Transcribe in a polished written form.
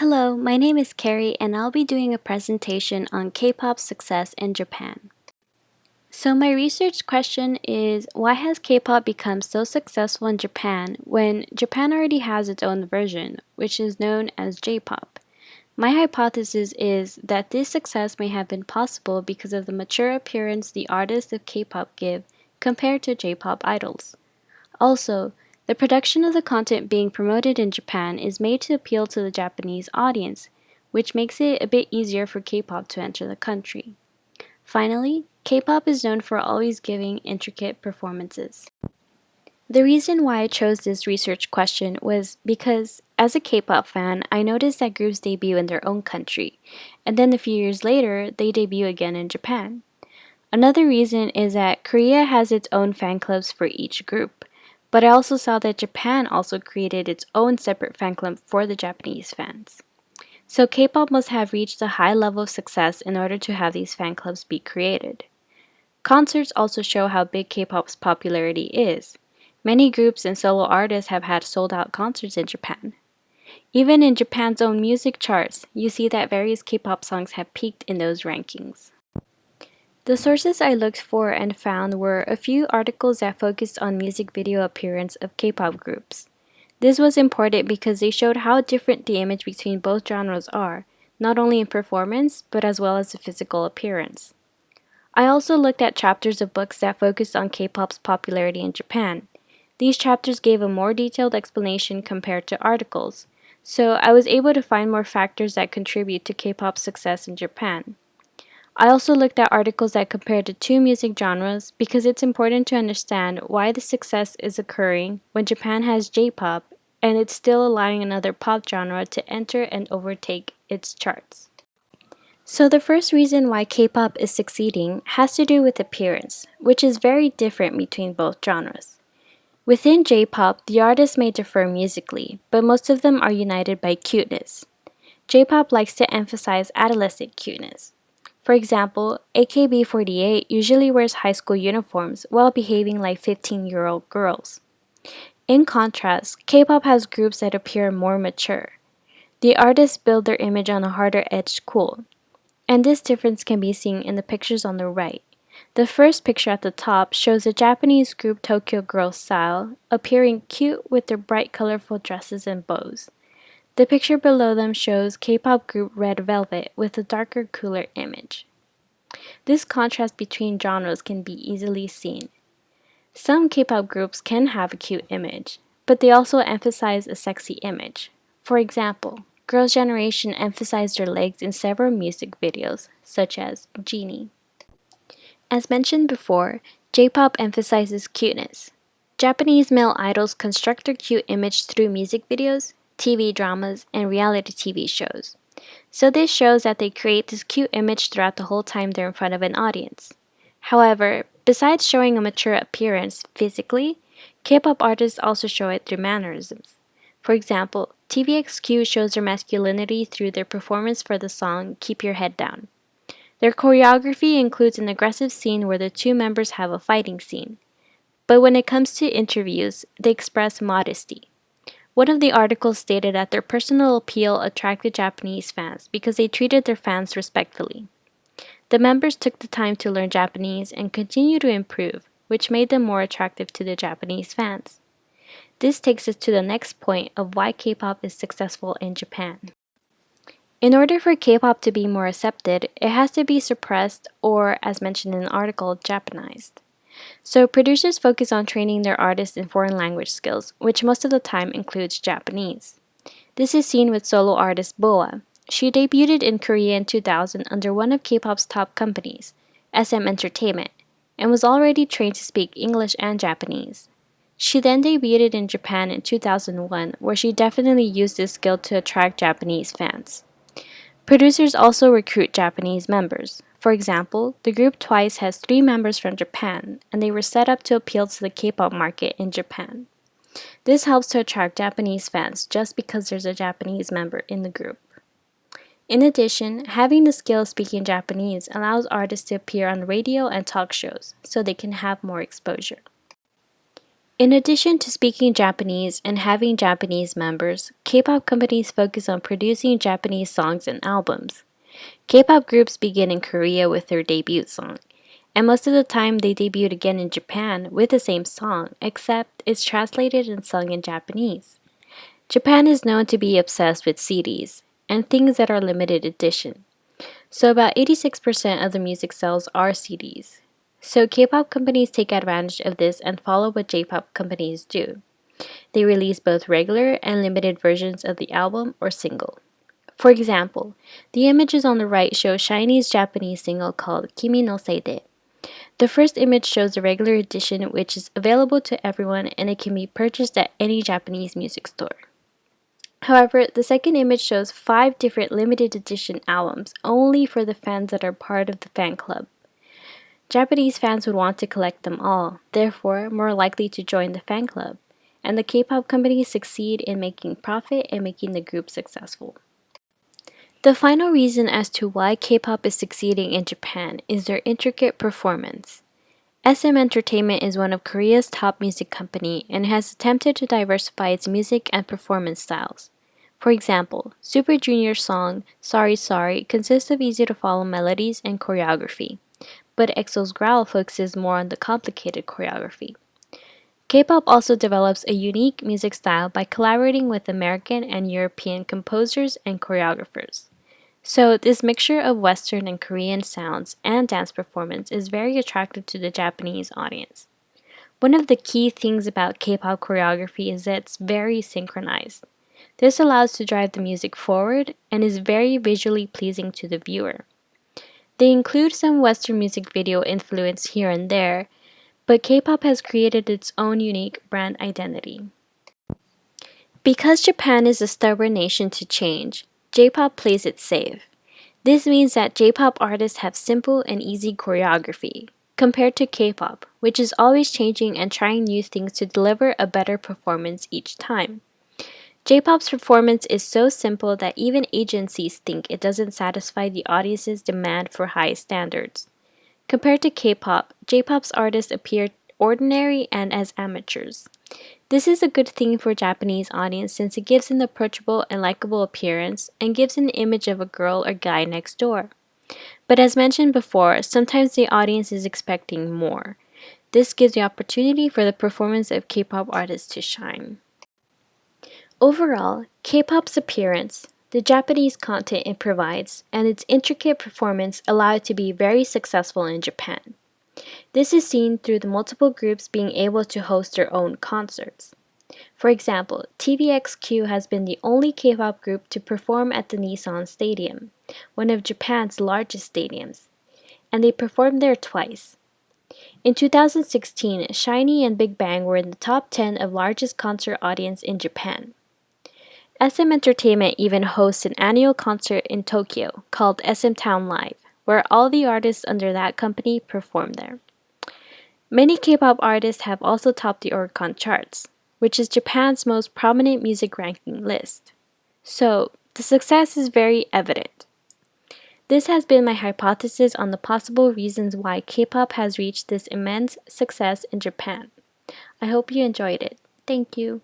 Hello, my name is Carrie and I'll be doing a presentation on K-pop success in Japan. So my research question is, why has K-pop become so successful in Japan when Japan already has its own version, which is known as J-pop? My hypothesis is that this success may have been possible because of the mature appearance the artists of K-pop give compared to J-pop idols. Also, the production of the content being promoted in Japan is made to appeal to the Japanese audience, which makes it a bit easier for K-pop to enter the country. Finally, K-pop is known for always giving intricate performances. The reason why I chose this research question was because, as a K-pop fan, I noticed that groups debut in their own country, and then a few years later, they debut again in Japan. Another reason is that Korea has its own fan clubs for each group, but I also saw that Japan also created its own separate fan club for the Japanese fans. So K-pop must have reached a high level of success in order to have these fan clubs be created. Concerts also show how big K-pop's popularity is. Many groups and solo artists have had sold-out concerts in Japan. Even in Japan's own music charts, you see that various K-pop songs have peaked in those rankings. The sources I looked for and found were a few articles that focused on music video appearance of K-pop groups. This was important because they showed how different the image between both genres are, not only in performance, but as well as the physical appearance. I also looked at chapters of books that focused on K-pop's popularity in Japan. These chapters gave a more detailed explanation compared to articles, so I was able to find more factors that contribute to K-pop's success in Japan. I also looked at articles that compared the two music genres because it's important to understand why the success is occurring when Japan has J-pop and it's still allowing another pop genre to enter and overtake its charts. So the first reason why K-pop is succeeding has to do with appearance, which is very different between both genres. Within J-pop, the artists may differ musically, but most of them are united by cuteness. J-pop likes to emphasize adolescent cuteness. For example, AKB48 usually wears high school uniforms while behaving like 15-year-old girls. In contrast, K-pop has groups that appear more mature. The artists build their image on a harder-edged cool, and this difference can be seen in the pictures on the right. The first picture at the top shows the Japanese group Tokyo Girl Style appearing cute with their bright colorful dresses and bows. The picture below them shows K-pop group Red Velvet with a darker, cooler image. This contrast between genres can be easily seen. Some K-pop groups can have a cute image, but they also emphasize a sexy image. For example, Girls' Generation emphasized their legs in several music videos, such as Genie. As mentioned before, J-pop emphasizes cuteness. Japanese male idols construct their cute image through music videos, TV dramas, and reality TV shows. So this shows that they create this cute image throughout the whole time they're in front of an audience. However, besides showing a mature appearance physically, K-pop artists also show it through mannerisms. For example, TVXQ shows their masculinity through their performance for the song Keep Your Head Down. Their choreography includes an aggressive scene where the two members have a fighting scene. But when it comes to interviews, they express modesty. One of the articles stated that their personal appeal attracted Japanese fans because they treated their fans respectfully. The members took the time to learn Japanese and continue to improve, which made them more attractive to the Japanese fans. This takes us to the next point of why K-pop is successful in Japan. In order for K-pop to be more accepted, it has to be suppressed or, as mentioned in the article, Japanized. So producers focus on training their artists in foreign language skills, which most of the time includes Japanese. This is seen with solo artist BoA. She debuted in Korea in 2000 under one of K-pop's top companies, SM Entertainment, and was already trained to speak English and Japanese. She then debuted in Japan in 2001, where she definitely used this skill to attract Japanese fans. Producers also recruit Japanese members. For example, the group Twice has 3 members from Japan, and they were set up to appeal to the K-pop market in Japan. This helps to attract Japanese fans just because there's a Japanese member in the group. In addition, having the skill of speaking Japanese allows artists to appear on radio and talk shows, so they can have more exposure. In addition to speaking Japanese and having Japanese members, K-pop companies focus on producing Japanese songs and albums. K-pop groups begin in Korea with their debut song, and most of the time they debut again in Japan with the same song, except it's translated and sung in Japanese. Japan is known to be obsessed with CDs and things that are limited edition. So about 86% of the music sales are CDs. So K-pop companies take advantage of this and follow what J-pop companies do. They release both regular and limited versions of the album or single. For example, the images on the right show SHINee's Japanese single called Kimi no Seide. The first image shows the regular edition, which is available to everyone and it can be purchased at any Japanese music store. However, the second image shows 5 different limited edition albums only for the fans that are part of the fan club. Japanese fans would want to collect them all, therefore more likely to join the fan club, and the K-pop companies succeed in making profit and making the group successful. The final reason as to why K-pop is succeeding in Japan is their intricate performance. SM Entertainment is one of Korea's top music company and has attempted to diversify its music and performance styles. For example, Super Junior's song Sorry Sorry consists of easy-to-follow melodies and choreography, but EXO's Growl focuses more on the complicated choreography. K-pop also develops a unique music style by collaborating with American and European composers and choreographers. So, this mixture of Western and Korean sounds and dance performance is very attractive to the Japanese audience. One of the key things about K-pop choreography is that it's very synchronized. This allows to drive the music forward and is very visually pleasing to the viewer. They include some Western music video influence here and there, but K-pop has created its own unique brand identity. Because Japan is a stubborn nation to change, J-pop plays it safe. This means that J-pop artists have simple and easy choreography, compared to K-pop, which is always changing and trying new things to deliver a better performance each time. J-pop's performance is so simple that even agencies think it doesn't satisfy the audience's demand for high standards. Compared to K-pop, J-pop's artists appear ordinary and as amateurs. This is a good thing for Japanese audience since it gives an approachable and likable appearance and gives an image of a girl or guy next door. But as mentioned before, sometimes the audience is expecting more. This gives the opportunity for the performance of K-pop artists to shine. Overall, K-pop's appearance, the Japanese content it provides, and its intricate performance allow it to be very successful in Japan. This is seen through the multiple groups being able to host their own concerts. For example, TVXQ has been the only K-pop group to perform at the Nissan Stadium, one of Japan's largest stadiums, and they performed there twice. In 2016, SHINee and Big Bang were in the top 10 of largest concert audience in Japan. SM Entertainment even hosts an annual concert in Tokyo called SM Town Live, where all the artists under that company perform there. Many K-pop artists have also topped the Oricon charts, which is Japan's most prominent music ranking list. So, the success is very evident. This has been my hypothesis on the possible reasons why K-pop has reached this immense success in Japan. I hope you enjoyed it. Thank you.